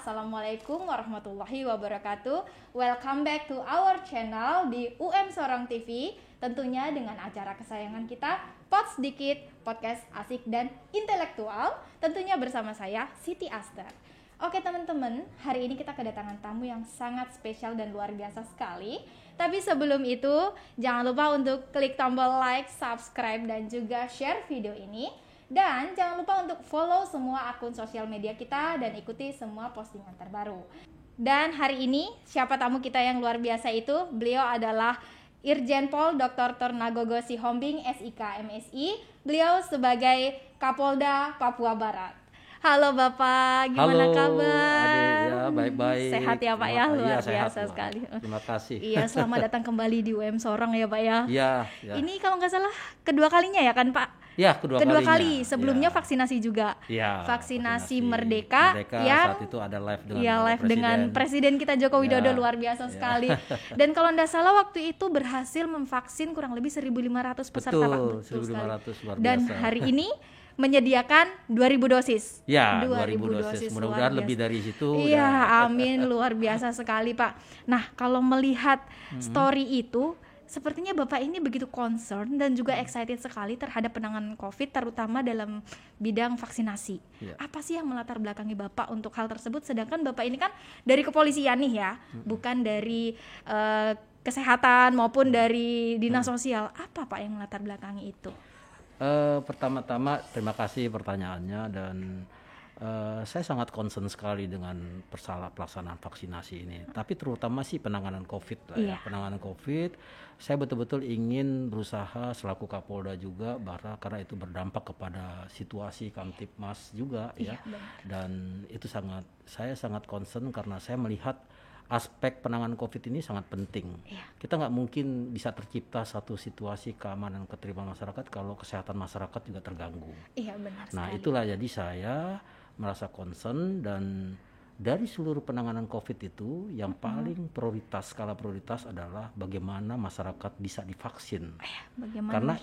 Assalamualaikum warahmatullahi wabarakatuh. Welcome back to our channel di UM Sorong TV. Tentunya dengan acara kesayangan kita, Pot Sedikit, podcast asik dan intelektual. Tentunya bersama saya, Siti Aster. Oke teman-teman, hari ini kita kedatangan tamu yang sangat spesial dan luar biasa sekali. Tapi sebelum itu, jangan lupa untuk klik tombol like, subscribe, dan juga share video ini. Dan jangan lupa untuk follow semua akun sosial media kita dan ikuti semua postingan terbaru. Dan hari ini siapa tamu kita yang luar biasa itu? Beliau adalah Irjen Pol Dr. Tornagogo Sihombing SIK MSI. Beliau sebagai Kapolda Papua Barat. Halo Bapak, gimana kabar? Adik, ya baik-baik. Sehat ya Pak ya, luar biasa sehat, sekali. Terima kasih. Iya, selamat datang kembali di UM Sorong ya Pak ya. Iya. Ini kalau nggak salah kedua kalinya ya kan Pak? Ya, kedua kali. Sebelumnya ya. vaksinasi juga. Ya, vaksinasi Merdeka yang saat itu ada live dengan dengan Presiden kita Joko Widodo, luar biasa sekali. Dan kalau tidak salah waktu itu berhasil memvaksin kurang lebih 1.500 peserta Pak. Betul 1.500 luar biasa. Dan hari ini menyediakan 2.000 dosis. Ya, 2.000 dosis. Mudah-mudahan lebih dari situ. Iya, amin, luar biasa sekali Pak. Nah, kalau melihat story itu, sepertinya Bapak ini begitu concern dan juga excited sekali terhadap penanganan COVID, terutama dalam bidang vaksinasi. Ya. Apa sih yang melatar belakangi Bapak untuk hal tersebut? Sedangkan Bapak ini kan dari kepolisian nih ya, bukan dari kesehatan maupun dari dinas sosial. Apa Pak yang melatar belakangi itu? Pertama-tama terima kasih pertanyaannya dan saya sangat concern sekali dengan pelaksanaan vaksinasi ini. Tapi terutama sih penanganan COVID lah ya. Penanganan COVID, saya betul-betul ingin berusaha selaku Kapolda juga karena itu berdampak kepada situasi Kamtipmas juga ya. Dan itu saya sangat concern karena saya melihat aspek penanganan COVID ini sangat penting. Kita nggak mungkin bisa tercipta satu situasi keamanan ketertiban masyarakat kalau kesehatan masyarakat juga terganggu. Iya benar. Nah sekali. itulah jadi saya merasa concern dan dari seluruh penanganan COVID itu yang paling skala prioritas adalah bagaimana masyarakat bisa divaksin. Karena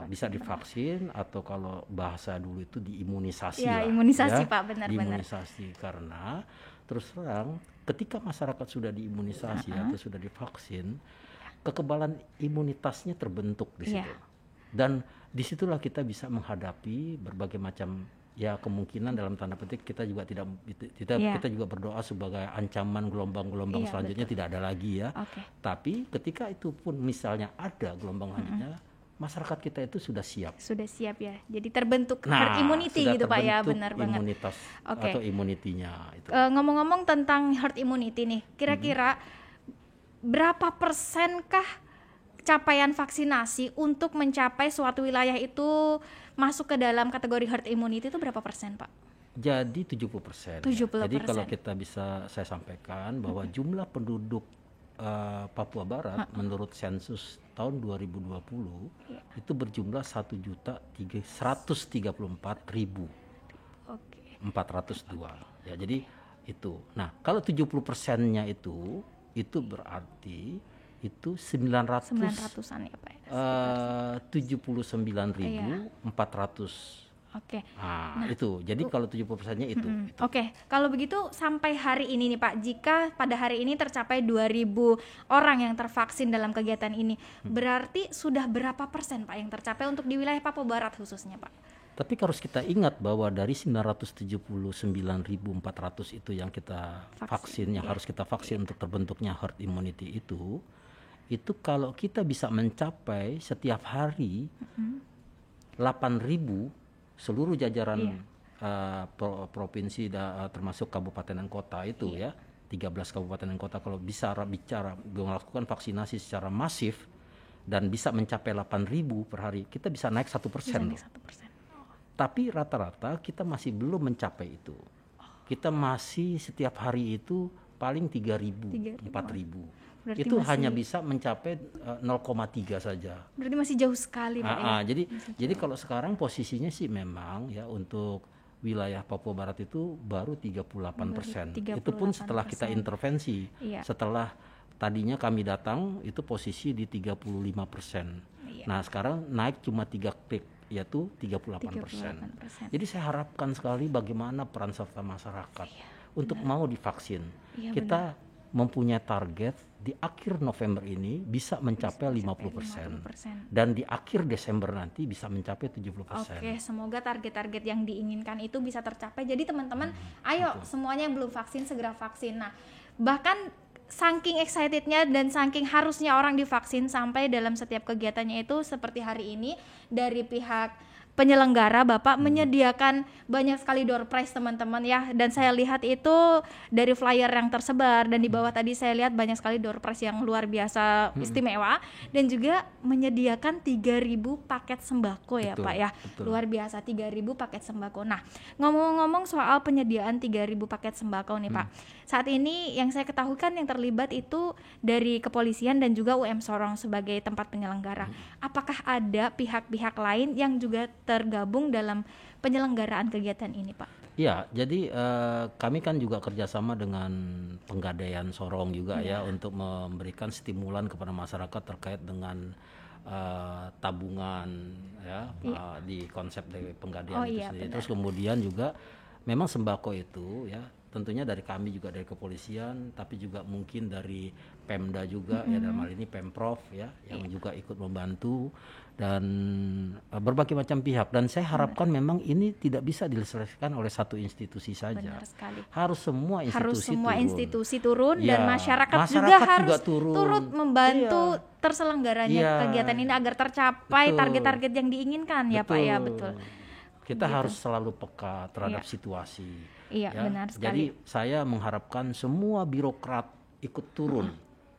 bisa divaksin atau kalau bahasa dulu itu diimunisasi lah. Imunisasi Pak, benar-benar. Diimunisasi karena terus terang ketika masyarakat sudah diimunisasi atau sudah divaksin, kekebalan imunitasnya terbentuk di situ. Dan disitulah kita bisa menghadapi berbagai macam kemungkinan dalam tanda petik kita juga kita juga berdoa sebagai ancaman gelombang-gelombang selanjutnya tidak ada lagi ya. Tapi ketika itu pun misalnya ada gelombang selanjutnya, masyarakat kita itu sudah siap ya. Jadi terbentuk herd immunity gitu Pak ya, benar banget. Imunitas atau imunitinya itu. Ngomong-ngomong tentang herd immunity nih, kira-kira berapa persenkah capaian vaksinasi untuk mencapai suatu wilayah itu masuk ke dalam kategori herd immunity itu berapa persen Pak? Jadi 70%. Jadi kalau kita bisa saya sampaikan bahwa jumlah penduduk Papua Barat menurut sensus tahun 2020 itu berjumlah 1.334.402. Ya, jadi itu. Nah, kalau 70%-nya itu berarti itu 900-an ya Pak. 79.400. Nah, itu. Jadi kalau 70%-nya itu. Kalau begitu sampai hari ini nih Pak, jika pada hari ini tercapai 2.000 orang yang tervaksin dalam kegiatan ini, berarti sudah berapa persen Pak yang tercapai untuk di wilayah Papua Barat khususnya Pak? Tapi harus kita ingat bahwa dari 979.400 itu yang kita vaksin, yang harus kita vaksin untuk terbentuknya herd immunity itu kalau kita bisa mencapai setiap hari 8.000 seluruh jajaran provinsi termasuk kabupaten dan kota itu 13 kabupaten dan kota kalau bisa bicara melakukan vaksinasi secara masif dan bisa mencapai 8.000 per hari, kita bisa naik 1%. Tapi rata-rata kita masih belum mencapai itu. Kita masih setiap hari itu paling 3.000, 4.000. Berarti itu hanya bisa mencapai 0,3 saja. Berarti masih jauh sekali Pak ya. Jadi kalau sekarang posisinya sih memang ya untuk wilayah Papua Barat itu baru 38%. Itu pun setelah kita intervensi. Setelah tadinya kami datang itu posisi di 35%. Nah sekarang naik cuma 3 klik yaitu 38%. Jadi saya harapkan sekali bagaimana peran serta masyarakat untuk mau divaksin. Iya, Kita mempunyai target di akhir November ini bisa mencapai 50%. Dan di akhir Desember nanti bisa mencapai 70%. Oke, semoga target-target yang diinginkan itu bisa tercapai. Jadi teman-teman, ayo semuanya yang belum vaksin segera vaksin. Nah, bahkan saking excitednya dan saking harusnya orang divaksin sampai dalam setiap kegiatannya itu seperti hari ini dari pihak penyelenggara Bapak menyediakan banyak sekali door prize teman-teman ya, dan saya lihat itu dari flyer yang tersebar dan di bawah tadi saya lihat banyak sekali door prize yang luar biasa istimewa, dan juga menyediakan 3.000 paket sembako ya Betul, Pak ya. betul. Luar biasa 3.000 paket sembako. Nah, ngomong-ngomong soal penyediaan 3.000 paket sembako nih Pak. Saat ini yang saya ketahui kan yang terlibat itu dari kepolisian dan juga UM Sorong sebagai tempat penyelenggara. Apakah ada pihak-pihak lain yang juga tergabung dalam penyelenggaraan kegiatan ini Pak? Iya, jadi kami kan juga kerjasama dengan Penggadaian Sorong juga ya untuk memberikan stimulan kepada masyarakat terkait dengan tabungan ya di konsep dari Penggadaian itu sendiri. Benar. Terus kemudian juga memang sembako itu ya tentunya dari kami juga dari kepolisian, tapi juga mungkin dari Pemda juga ya dalam hal ini Pemprov ya yang juga ikut membantu dan berbagai macam pihak, dan saya harapkan memang ini tidak bisa diselesaikan oleh satu institusi saja. Benar sekali. Harus semua institusi turun Ya, dan masyarakat juga masyarakat harus juga turun. turut membantu terselenggaranya kegiatan ini agar tercapai Betul. target-target yang diinginkan ya Pak ya. Betul. Kita harus selalu peka terhadap situasi. Iya, ya. benar sekali. Jadi saya mengharapkan semua birokrat ikut turun.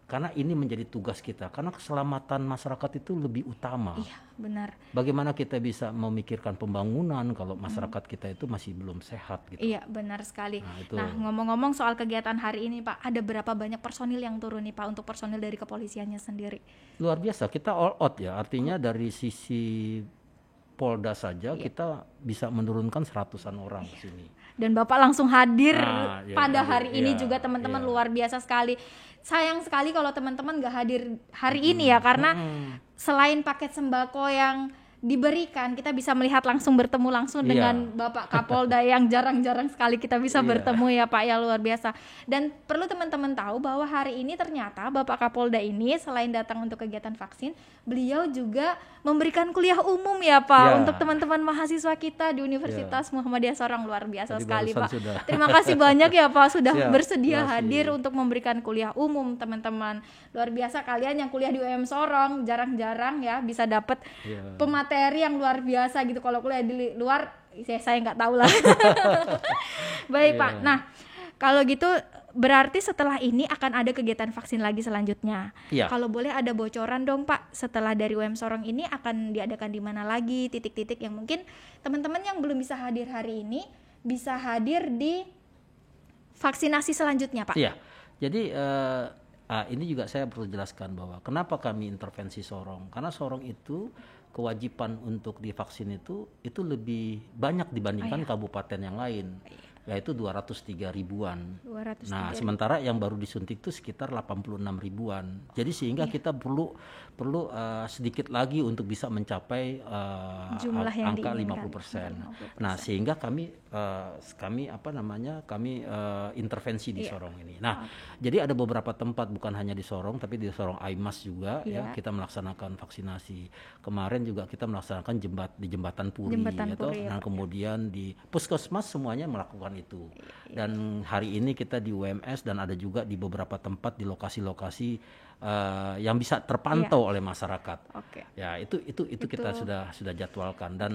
Karena ini menjadi tugas kita. Karena keselamatan masyarakat itu lebih utama. Iya, benar. Bagaimana kita bisa memikirkan pembangunan kalau masyarakat kita itu masih belum sehat gitu. Iya, benar sekali. Nah, itu. Nah, ngomong-ngomong soal kegiatan hari ini Pak, ada berapa banyak personil yang turun nih Pak untuk personil dari kepolisiannya sendiri? Luar biasa, kita all out ya. Artinya dari sisi Polda saja kita bisa menurunkan 100-an orang di sini. Dan Bapak langsung hadir pada hadir. hari ini juga teman-teman, luar biasa sekali. Sayang sekali kalau teman-teman gak hadir hari ini ya, karena selain paket sembako yang diberikan, kita bisa melihat langsung bertemu langsung dengan Bapak Kapolda yang jarang-jarang sekali kita bisa bertemu ya Pak ya, luar biasa. Dan perlu teman-teman tahu bahwa hari ini ternyata Bapak Kapolda ini selain datang untuk kegiatan vaksin, beliau juga memberikan kuliah umum ya Pak untuk teman-teman mahasiswa kita di Universitas Muhammadiyah Sorong. Luar biasa Tadi sekali Pak. sudah. Terima kasih banyak ya Pak sudah bersedia Terima kasih. hadir untuk memberikan kuliah umum teman-teman. Luar biasa, kalian yang kuliah di UM Sorong jarang-jarang ya bisa dapat pemateri yang luar biasa gitu. Kalau kuliah di luar saya nggak tahu lah. Baik Pak. Nah, kalau gitu berarti setelah ini akan ada kegiatan vaksin lagi selanjutnya. Kalau boleh ada bocoran dong Pak, setelah dari UM Sorong ini akan diadakan di mana lagi, titik-titik yang mungkin teman-teman yang belum bisa hadir hari ini bisa hadir di vaksinasi selanjutnya Pak. Iya. Jadi ini juga saya perlu jelaskan bahwa kenapa kami intervensi Sorong. Karena Sorong itu kewajiban untuk divaksin itu lebih banyak dibandingkan kabupaten yang lain. Yaitu 203 ribuan. 203 Nah, sementara yang baru disuntik itu sekitar 86 ribuan. Jadi sehingga kita perlu sedikit lagi untuk bisa mencapai jumlah yang angka diinginkan. 50%. Nah, sehingga kami intervensi di Sorong ini. Nah, jadi ada beberapa tempat bukan hanya di Sorong tapi di Sorong Aimas juga ya kita melaksanakan vaksinasi. Kemarin juga kita melaksanakan di Jembatan Puri Nah, kemudian di Puskesmas semuanya melakukan itu. Dan hari ini kita di UMS dan ada juga di beberapa tempat di lokasi-lokasi yang bisa terpantau oleh masyarakat. Ya, itu kita sudah jadwalkan, dan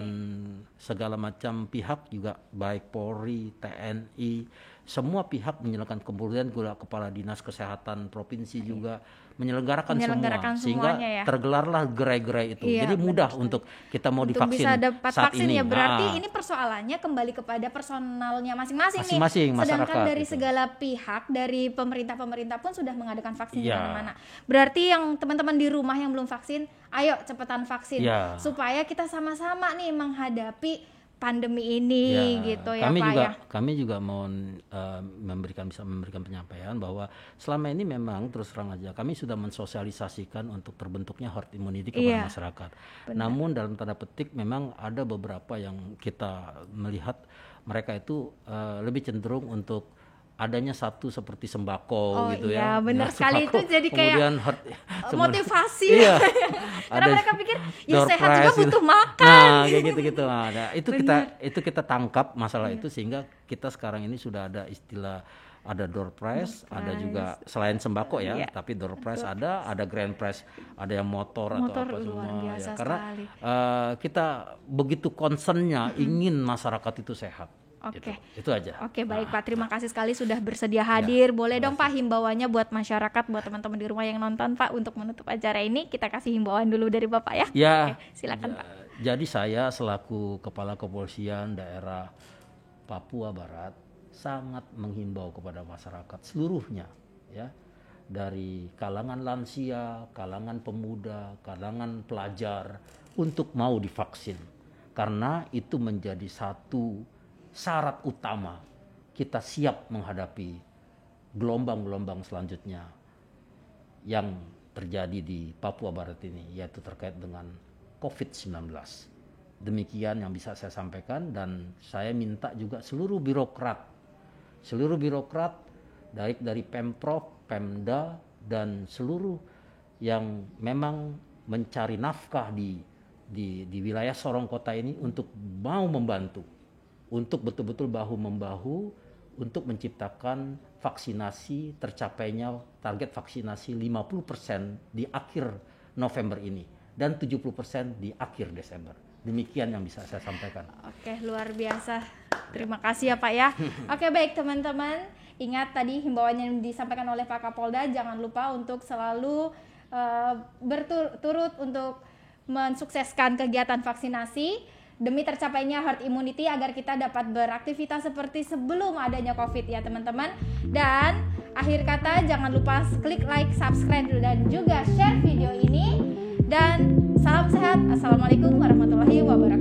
segala macam pihak juga baik Polri, TNI, semua pihak menyelenggarakan, kemudian juga kepala dinas kesehatan provinsi juga menyelenggarakan semua, sehingga tergelarlah gerai-gerai itu. Jadi mudah untuk kita mau divaksin bisa dapat saat vaksin ini. Ya, berarti ini persoalannya kembali kepada personalnya masing-masing nih. Sedangkan masyarakat, dari segala pihak, dari pemerintah pun sudah mengadakan vaksin di mana-mana. Berarti yang teman-teman di rumah yang belum vaksin, ayo cepetan vaksin supaya kita sama-sama nih menghadapi pandemi ini gitu ya Pak ya. Kami juga mau memberikan penyampaian bahwa selama ini memang terus terang aja kami sudah mensosialisasikan untuk terbentuknya herd immunity kepada masyarakat. Namun dalam tanda petik memang ada beberapa yang kita melihat mereka itu lebih cenderung untuk adanya satu seperti sembako gitu iya, ya. benar sekali. Sembako, Itu jadi kayak kemudian motivasi. Iya. Karena mereka pikir ya door sehat juga prize butuh gitu. makan. Nah, kayak gitu-gitu. Nah, itu kita tangkap masalah itu, sehingga kita sekarang ini sudah ada istilah, ada door prize, ada juga selain sembako ya, tapi door prize ada grand prize, ada yang motor atau apa luar semua biasa ya. Karena sekali. kita begitu concernnya ingin masyarakat itu sehat. Oke. Gitu. Itu aja. Oke, baik Pak. Terima kasih sekali sudah bersedia hadir. Boleh dong Pak himbauannya buat masyarakat, buat teman-teman di rumah yang nonton Pak, untuk menutup acara ini. Kita kasih himbauan dulu dari Bapak ya. Ya. Oke, silakan Pak. Jadi saya selaku Kepala Kepolisian Daerah Papua Barat sangat menghimbau kepada masyarakat seluruhnya ya. Dari kalangan lansia, kalangan pemuda, kalangan pelajar untuk mau divaksin. Karena itu menjadi satu syarat utama kita siap menghadapi gelombang-gelombang selanjutnya yang terjadi di Papua Barat ini, yaitu terkait dengan COVID-19. Demikian yang bisa saya sampaikan, dan saya minta juga seluruh birokrat dari Pemprov, Pemda, dan seluruh yang memang mencari nafkah di wilayah Sorong Kota ini untuk mau membantu, untuk betul-betul bahu-membahu untuk menciptakan vaksinasi, tercapainya target vaksinasi 50% di akhir November ini dan 70% di akhir Desember. Demikian yang bisa saya sampaikan. Oke, luar biasa. Terima kasih ya Pak ya. Oke, baik teman-teman. Ingat tadi himbauan yang disampaikan oleh Pak Kapolda, jangan lupa untuk selalu berturut untuk mensukseskan kegiatan vaksinasi demi tercapainya herd immunity, agar kita dapat beraktivitas seperti sebelum adanya COVID ya teman-teman. Dan akhir kata, jangan lupa klik like, subscribe, dan juga share video ini. Dan salam sehat. Assalamualaikum warahmatullahi wabarakatuh.